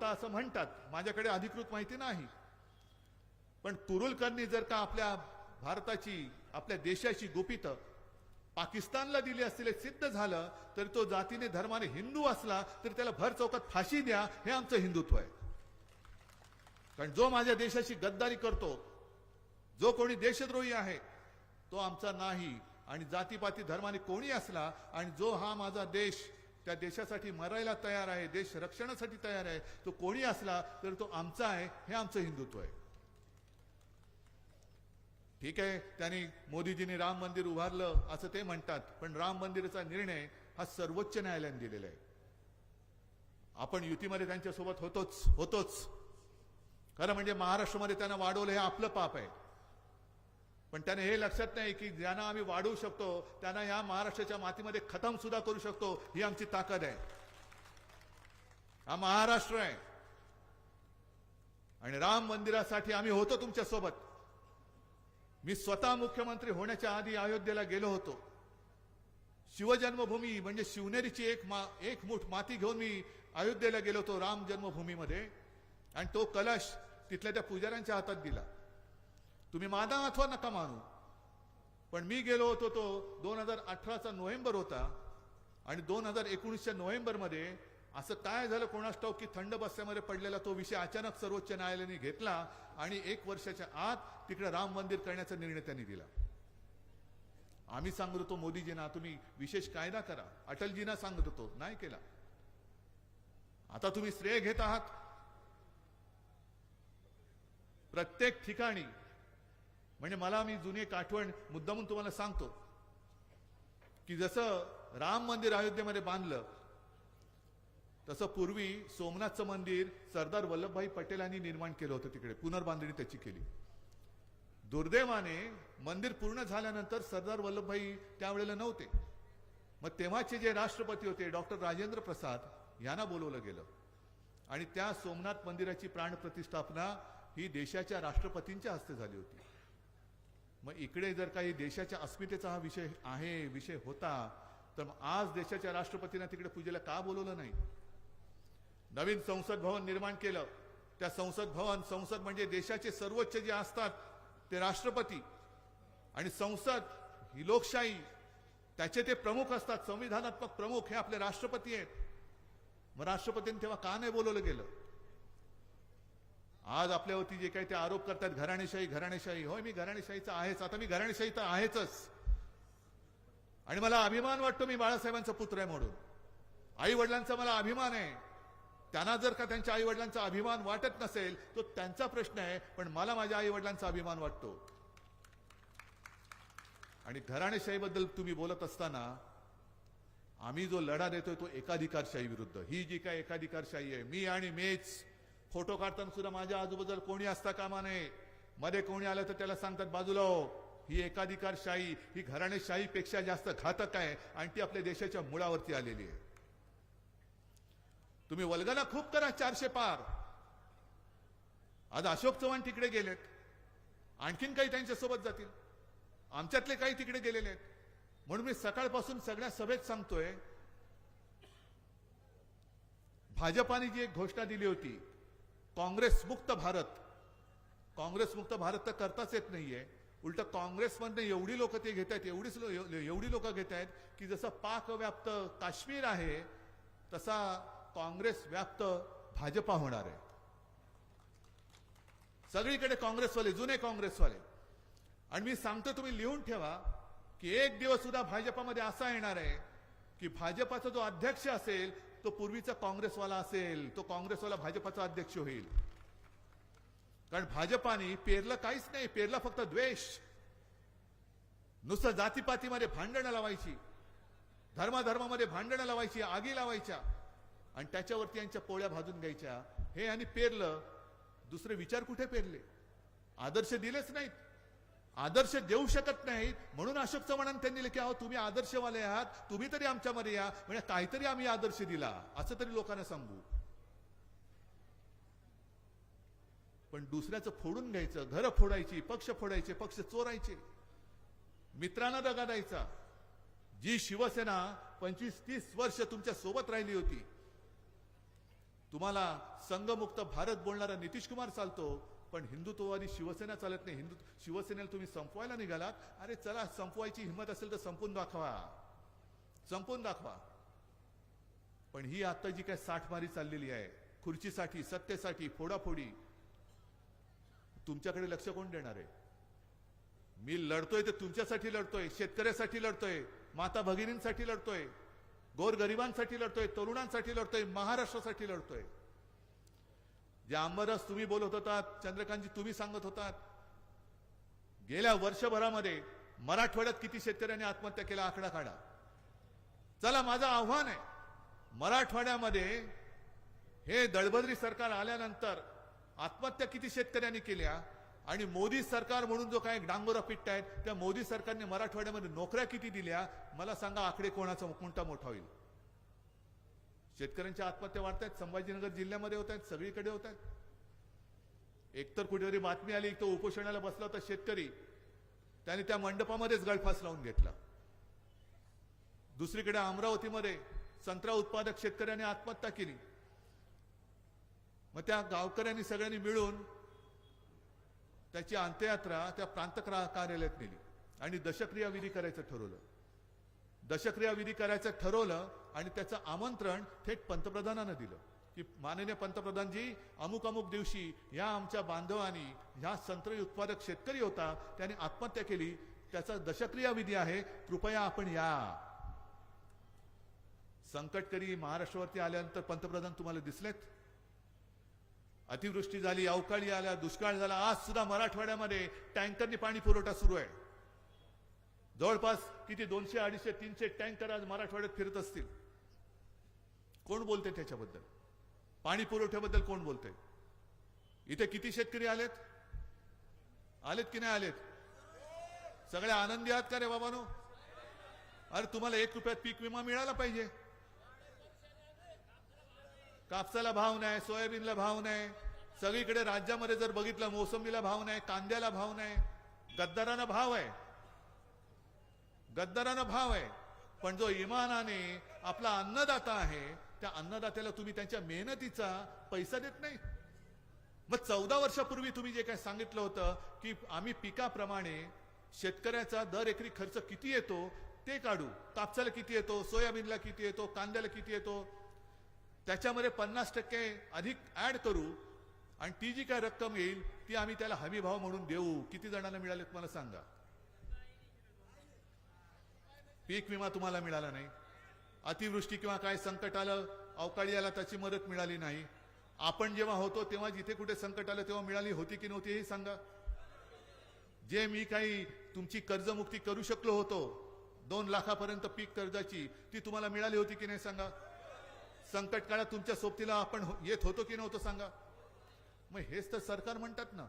असं म्हणतात, माझ्याकडे अधिकृत माहिती नाही. पण तुरुलकरनी जर का आपल्या भारताची आपल्या देशाची गुपितं पाकिस्तानला दिली असतील सिद्ध झालं तर तो जातीने धर्माने हिंदू असला तर त्याला भर चौकात फाशी द्या, हे आमचं हिंदुत्व आहे. कारण जो माझ्या देशाची गद्दारी करतो, जो कोणी देशद्रोही आहे तो आमचा नाही. आणि जातीपाती धर्माने कोणी असला आणि जो हा माझा देश त्या देशासाठी मरायला तयार आहे, देश रक्षणासाठी तयार आहे, तो कोणी असला तर तो आमचा आहे, हे आमचं हिंदुत्व आहे. ठीक आहे, त्यांनी मोदीजींनी राम मंदिर उभारलं असं ते म्हणतात, पण राम मंदिराचा निर्णय हा सर्वोच्च न्यायालयाने दिलेला आहे. आपण युतीमध्ये त्यांच्यासोबत होतोच. खरं म्हणजे महाराष्ट्रामध्ये त्यांना वाढवलं हे आपलं पाप आहे. पण त्याने हे लक्षात नाही की ज्यांना आम्ही वाढवू शकतो त्यांना या महाराष्ट्राच्या मातीमध्ये खतम सुद्धा करू शकतो, ही आमची ताकद आहे. हा महाराष्ट्र आहे आणि राम मंदिरासाठी आम्ही होतो तुमच्या सोबत. मी स्वतः मुख्यमंत्री होण्याच्या आधी अयोध्येला गेलो होतो. शिवजन्मभूमी म्हणजे शिवनेरीची एक मूठ माती घेऊन मी अयोध्येला गेलो होतो राम जन्मभूमीमध्ये, आणि तो कलश तिथल्या त्या पुजाऱ्यांच्या हातात दिला. तुम्ही माना अथवा नका मानू, पण मी गेलो होतो तो 2018चा नोव्हेंबर होता आणि 2019च्या नोव्हेंबरमध्ये असं काय झालं कोणास ठाऊक की थंड बस्त्यामध्ये पडलेला तो विषय अचानक सर्वोच्च न्यायालयाने घेतला आणि 1 वर्षाच्या आत तिकडे राम मंदिर करण्याचा निर्णय त्यांनी दिला. आम्ही सांगत होतो मोदीजींना तुम्ही विशेष कायदा करा, अटलजींना सांगत होतो, नाही केला. आता तुम्ही श्रेय घेत आहात. प्रत्येक ठिकाणी म्हणजे मला मी जुनी एक आठवण मुद्दामून तुम्हाला सांगतो की जसं राम मंदिर अयोध्येमध्ये बांधलं तसं पूर्वी सोमनाथचं मंदिर सरदार वल्लभभाई पटेलांनी निर्माण केलं होतं, तिकडे पुनर्बांधणी त्याची केली. दुर्दैवाने मंदिर पूर्ण झाल्यानंतर सरदार वल्लभभाई त्यावेळेला नव्हते. मग तेव्हाचे जे राष्ट्रपती होते डॉक्टर राजेंद्र प्रसाद यांना बोलवलं गेलं आणि त्या सोमनाथ मंदिराची प्राणप्रतिष्ठापना ही देशाच्या राष्ट्रपतींच्या हस्ते झाली होती. मग इकडे जर काही देशाच्या अस्मितेचा हा विषय होता तर आज देशाच्या राष्ट्रपतींना तिकडे पूजेला का बोलवलं नाही? नवीन संसद भवन निर्माण केलं. त्या संसद म्हणजे देशाचे सर्वोच्च जे असतात ते राष्ट्रपती, आणि संसद ही लोकशाही, त्याचे ते प्रमुख असतात, संविधानात्मक प्रमुख हे आपले राष्ट्रपती आहेत. मग राष्ट्रपतींनी तेव्हा का नाही बोलवलं गेलं? आज आपल्यावरती जे काही ते आरोप करतात घराणेशाही, होय मी घराणेशाहीचा आहेच. आता मी घराणेशाही तर आहेच आणि मला अभिमान वाटतो मी बाळासाहेबांचा पुत्र आहे म्हणून. आई वडिलांचा मला अभिमान आहे. त्यांना जर का त्यांच्या आई वडिलांचा अभिमान वाटत नसेल तो त्यांचा प्रश्न आहे, पण मला माझ्या आई वडिलांचा अभिमान वाटतो. आणि घराणेशाहीबद्दल तुम्ही बोलत असताना आम्ही जो लढा देतोय तो एकाधिकारशाही विरुद्ध. ही जी काय एकाधिकारशाही आहे, मी आणि मेच फोटो काढताना सुद्धा माझ्या आजूबाजूला कोणी असता कामा नये. मध्ये कोणी आलं तर त्याला सांगतात बाजूला हो. ही एकाधिकारशाही ही घराणेशाहीपेक्षा जास्त घातक आहे आणि ती आपल्या देशाच्या मुळावरती आलेली आहे. तुम्ही वल्गना खूप करा 400 पार. आज अशोक चव्हाण तिकडे गेलेत, आणखीन काही त्यांच्यासोबत जातील, आमच्यातले काही तिकडे गेलेले आहेत. म्हणून मी सकाळपासून सगळ्या सभेत सांगतोय, भाजपाने जी एक घोषणा दिली होती काँग्रेस मुक्त भारत तर करताच येत नाहीये. उलट काँग्रेसमधनं एवढी लोक ते घेत आहेत, एवढी लोक घेत आहेत की जसं पाक व्याप्त काश्मीर आहे तसा काँग्रेस व्याप्त भाजपा होणार आहे. सगळीकडे काँग्रेसवाले, जुने काँग्रेसवाले. आणि मी सांगतो तुम्ही लिहून ठेवा की एक दिवस सुद्धा भाजपामध्ये असा येणार आहे की भाजपाचा जो अध्यक्ष असेल तो पूर्वीचा काँग्रेसवाला असेल, तो काँग्रेसवाला भाजपाचा अध्यक्ष होईल. कारण भाजपाने पेरलं काहीच नाही, पेरला फक्त द्वेष. नुसतं जातीपातीमध्ये भांडणं लावायची, धर्मामध्ये भांडणं लावायची, आगी लावायच्या आणि त्याच्यावरती यांच्या पोळ्या भाजून घ्यायच्या. हे यांनी पेरलं. दुसरे विचार कुठे पेरले? आदर्श दिलेच नाहीत. आदर्श देऊ शकत नाहीत म्हणून अशोक चव्हाणांनी त्यांनी लिहिले की अहो तुम्ही आदर्शवाले आहात, तुम्ही तरी आमच्यामध्ये या, म्हणजे काहीतरी आम्ही आदर्श दिला असं तरी लोकांना सांगू. पण दुसऱ्याचं फोडून घ्यायचं, घरं फोडायची, पक्ष फोडायचे, पक्ष चोरायचे, मित्रांना दगा द्यायचा. जी शिवसेना 25-30 वर्ष तुमच्या सोबत राहिली होती तुम्हाला संघमुक्त भारत बोलणारा नितीश कुमार चालतो, पण हिंदुत्ववादी शिवसेना चालत नाही. शिवसेनेला तुम्ही संपवायला निघालात. अरे चला, संपवायची हिंमत असेल तर संपून दाखवा, संपून दाखवा. पण ही आता जी काय साठमारी चाललेली आहे खुर्चीसाठी, सत्तेसाठी, फोडाफोडी, तुमच्याकडे लक्ष कोण देणार आहे? मी लढतोय तर तुमच्यासाठी लढतोय, शेतकऱ्यासाठी लढतोय, माता भगिनींसाठी लढतोय, गोरगरिबांसाठी लढतोय, तरुणांसाठी लढतोय, महाराष्ट्रासाठी लढतोय. जे आंबादास तुम्ही बोलत होतात, चंद्रकांतजी तुम्ही सांगत होतात, गेल्या वर्षभरामध्ये मराठवाड्यात किती शेतकऱ्यांनी आत्महत्या केल्या आकडा काढा. चला, माझं आव्हान आहे, मराठवाड्यामध्ये हे दळभद्री सरकार आल्यानंतर आत्महत्या किती शेतकऱ्यांनी केल्या, आणि मोदी सरकार म्हणून जो काय डांगोरा पिटतायत, त्या मोदी सरकारने मराठवाड्यामध्ये नोकऱ्या किती दिल्या, मला सांगा. आकडे कोणाचा कोणता मोठा होईल? शेतकऱ्यांच्या आत्महत्या वाढत आहेत, संभाजीनगर जिल्ह्यामध्ये होत आहेत, सगळीकडे होत आहेत. एकतर कुठेतरी बातमी आली, एक तर उपोषणाला बसला होता शेतकरी, त्याने त्या मंडपामध्येच गळफास लावून घेतला. दुसरीकडे अमरावतीमध्ये संत्रा उत्पादक शेतकऱ्यांनी आत्महत्या केली. मग त्या गावकऱ्यांनी सगळ्यांनी मिळून त्याची अंत्ययात्रा त्या प्रांत कार्यालयात नेली आणि दशक्रिया विधी करायचं ठरवलं. दशक्रिया विधी करायचं ठरवलं आणि त्याचं आमंत्रण थेट पंतप्रधानांना दिलं की माननीय पंतप्रधानजी, अमुक अमुक दिवशी या आमच्या बांधवांनी, ह्या संत्र उत्पादक शेतकरी होता, त्याने आत्महत्या केली, त्याचा दशक्रिया विधी आहे, कृपया आपण या. संकटकरी महाराष्ट्रावरती आल्यानंतर पंतप्रधान तुम्हाला दिसलेत? अतिवृष्टी झाली, अवकाळी आल्या, दुष्काळ झाला. आज सुद्धा मराठवाड्यामध्ये टँकरनी पाणी पुरवठा सुरू आहे. जवळपास किती 200, 250, 300 टँकर आज मराठवाड्यात फिरत असतील. कोण बोलते त्याच्याबद्दल? पाणी पुरवठ्याबद्दल कोण बोलते? इथे किती शेतकरी आलेत? आलेत की नाही आलेत? सगळे आनंदी आहात का रे बाबांनो? अरे तुम्हाला 1 रुपयात पीक विमा मिळाला पाहिजे. कापसाला भाव नाही, सोयाबीनला भाव नाही, सगळीकडे राज्यामध्ये जर बघितलं मोसंबीला भाव नाही, कांद्याला भाव नाही, गद्दारांना भाव आहे, गद्दारांना भाव आहे. पण जो इमानाने आपला अन्नदाता आहे, त्या अन्नदात्याला तुम्ही त्यांच्या मेहनतीचा पैसा देत नाही. मग 14 वर्षापूर्वी तुम्ही जे काय सांगितलं होतं की आम्ही पिकाप्रमाणे शेतकऱ्याचा दर एकरी खर्च किती येतो ते काढू, कापसाला किती येतो, सोयाबीनला किती येतो, कांद्याला किती येतो, त्याच्यामध्ये 50% अधिक ऍड करू आणि ती जी काय रक्कम येईल ती आम्ही त्याला हमी भाव म्हणून देऊ. किती जणांना मिळाले तुम्हाला सांगा? पीक विमा तुम्हाला मिळाला नाही. अतिवृष्टी किंवा काय संकट आलं, अवकाळी आला, त्याची मदत मिळाली नाही. आपण जेव्हा होतो तेव्हा जिथे कुठे संकट आलं तेव्हा मिळाली होती की नव्हती हे सांगा. जे मी काही तुमची कर्जमुक्ती करू शकलो होतो 2 लाखापर्यंत पीक कर्जाची, ती तुम्हाला मिळाली होती की नाही सांगा. संकट काळात तुमच्या सोबतीला आपण येत होतो की नव्हतं सांगा. मग हेच तर सरकार म्हणतात ना.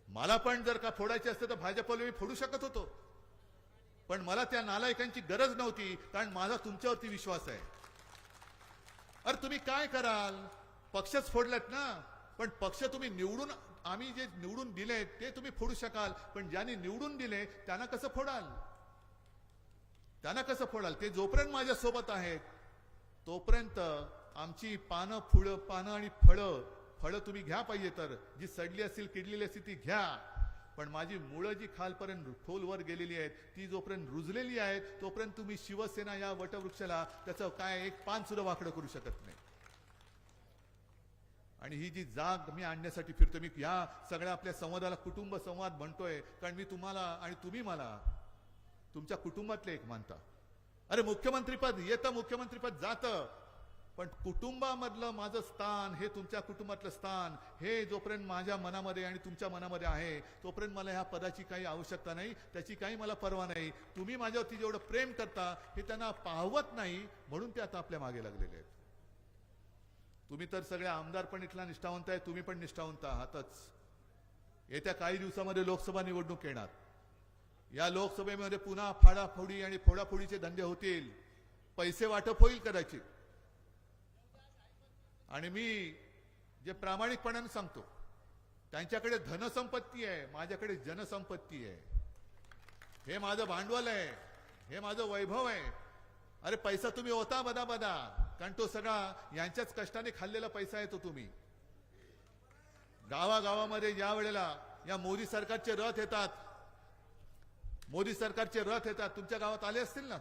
मला पण जर का फोडायचे असते तर भाजपला मी फोडू शकत होतो, पण मला त्या नालायकांची गरज नव्हती, कारण माझा तुमच्यावरती विश्वास आहे. अरे तुम्ही काय कराल? पक्षच फोडलात ना, पण पक्ष तुम्ही निवडून, आम्ही जे निवडून दिले ते तुम्ही फोडू शकाल, पण ज्यांनी निवडून दिले त्यांना कसं फोडाल? त्यांना कसं फोडाल? ते जोपर्यंत माझ्या सोबत आहेत तोपर्यंत आमची पानं आणि फळं तुम्ही घ्या. पाहिजे तर जी सडली असतील, किडलेली असतील ती घ्या, पण माझी मुळं जी खालपर्यंत खोलवर गेलेली आहेत ती जोपर्यंत रुजलेली आहेत तोपर्यंत तुम्ही शिवसेना या वटवृक्षाला त्याचं काय एक पान सुद्धा वाकडं करू शकत नाही. आणि ही जी जाग मी आणण्यासाठी फिरतो, मी या सगळ्या आपल्या संवादाला कुटुंब संवाद म्हणतोय, कारण मी तुम्हाला आणि तुम्ही मला तुमच्या कुटुंबातले एक मानता. अरे मुख्यमंत्रीपद येतं, मुख्यमंत्रीपद जातं, पण कुटुंबामधलं माझं स्थान, हे तुमच्या कुटुंबातलं स्थान, हे जोपर्यंत माझ्या मनामध्ये आणि तुमच्या मनामध्ये आहे तोपर्यंत मला ह्या पदाची काही आवश्यकता नाही, त्याची काही मला पर्वा नाही. तुम्ही माझ्यावरती जेवढं प्रेम करता हे त्यांना पाहवत नाही, म्हणून ते आता आपल्या मागे लागलेले आहेत. तुम्ही तर सगळे आमदार पण इथला निष्ठावंत आहे, तुम्ही पण निष्ठावंत आहातच. येत्या काही दिवसामध्ये लोकसभा निवडणूक येणार. या लोकसभेमध्ये पुन्हा फाडाफोडी आणि फोडाफोडीचे धंदे होतील, पैसे वाटप होईल कदाचित. आणि मी जे प्रामाणिकपणाने सांगतो, त्यांच्याकडे धनसंपत्ती आहे, माझ्याकडे जनसंपत्ती आहे. हे माझं भांडवल आहे, हे माझं वैभव आहे. अरे पैसा तुम्ही होता बदा कारण तो सगळा यांच्याच कष्टाने खाल्लेला पैसा येतो. तुम्ही गावागावामध्ये ज्या वेळेला या मोदी सरकारचे रथ येतात, मोदी सरकारचे रथ येतात, तुमच्या गावात आले असतील ना.